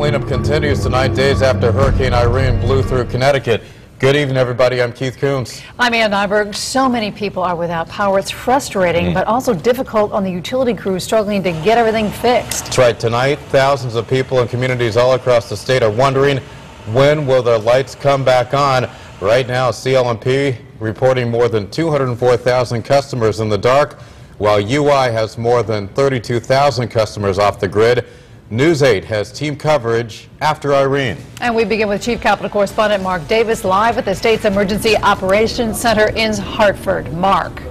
cleanup continues tonight, days after Hurricane Irene blew through Connecticut. Good evening, everybody. I'm Keith Coons. I'm Ann Nyberg. So many people are without power. It's frustrating, but also difficult on the utility crews struggling to get everything fixed. That's right. Tonight, thousands of people in communities all across the state are wondering when will their lights come back on. Right now, P reporting more than 204,000 customers in the dark, while UI has more than 32,000 customers off the grid. News 8 has team coverage after Irene. And we begin with Chief Capitol Correspondent Mark Davis live at the state's Emergency Operations Center in Hartford. Mark.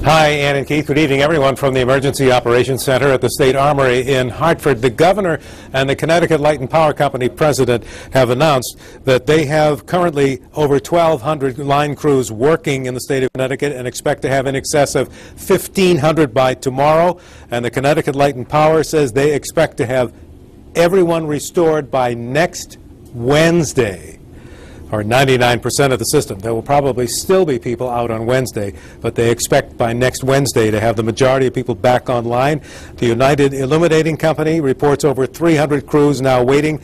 Hi, Ann and Keith. Good evening, everyone, from the Emergency Operations Center at the State Armory in Hartford. The governor and the Connecticut Light and Power Company president have announced that they have currently over 1,200 line crews working in the state of Connecticut and expect to have in excess of 1,500 by tomorrow. And the Connecticut Light and Power says they expect to have everyone restored by next Wednesday, or 99% of the system. There will probably still be people out on Wednesday, but they expect by next Wednesday to have the majority of people back online. The United Illuminating Company reports over 300 crews now working,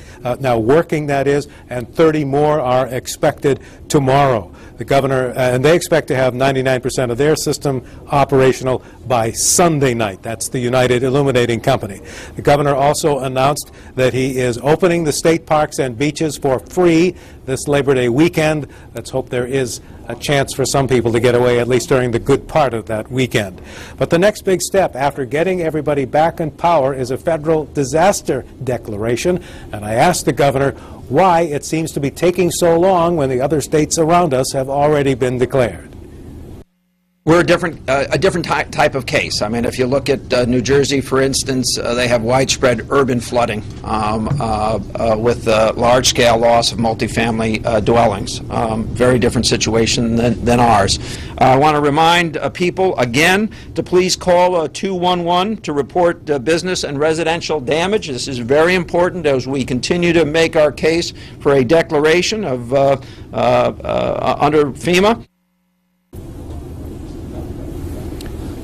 that is, and 30 more are expected tomorrow. The governor, and they expect to have 99% of their system operational by Sunday night. That's the United Illuminating Company. The governor also announced that he is opening the state parks and beaches for free this Labor Day weekend. Let's hope there is a chance for some people to get away, at least during the good part of that weekend. But the next big step after getting everybody back in power is a federal disaster declaration. And I asked the governor why it seems to be taking so long when the other states around us have already been declared. We're a different type of case. I mean, if you look at New Jersey, for instance, they have widespread urban flooding with large-scale loss of multifamily dwellings. Very different situation than ours. I want to remind people again to please call 211 to report business and residential damage. This is very important as we continue to make our case for a declaration of under FEMA.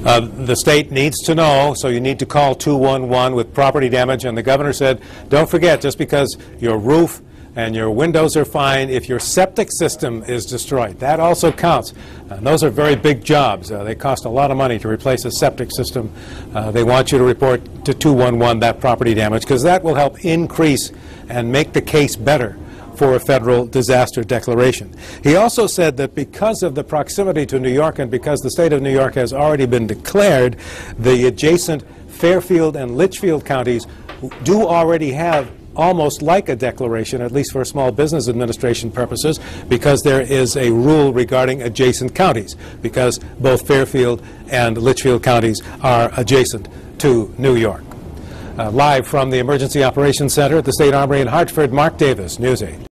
The state needs to know, so you need to call 211 with property damage. And the governor said, don't forget, just because your roof and your windows are fine, if your septic system is destroyed, that also counts. And those are very big jobs. They cost a lot of money to replace a septic system. They want you to report to 211 that property damage, because that will help increase and make the case better for a federal disaster declaration. He also said that because of the proximity to New York and because the state of New York has already been declared, the adjacent Fairfield and Litchfield counties do already have almost like a declaration, at least for Small Business Administration purposes, because there is a rule regarding adjacent counties, because both Fairfield and Litchfield counties are adjacent to New York. Live from the Emergency Operations Center at the State Armory in Hartford, Mark Davis, News 8.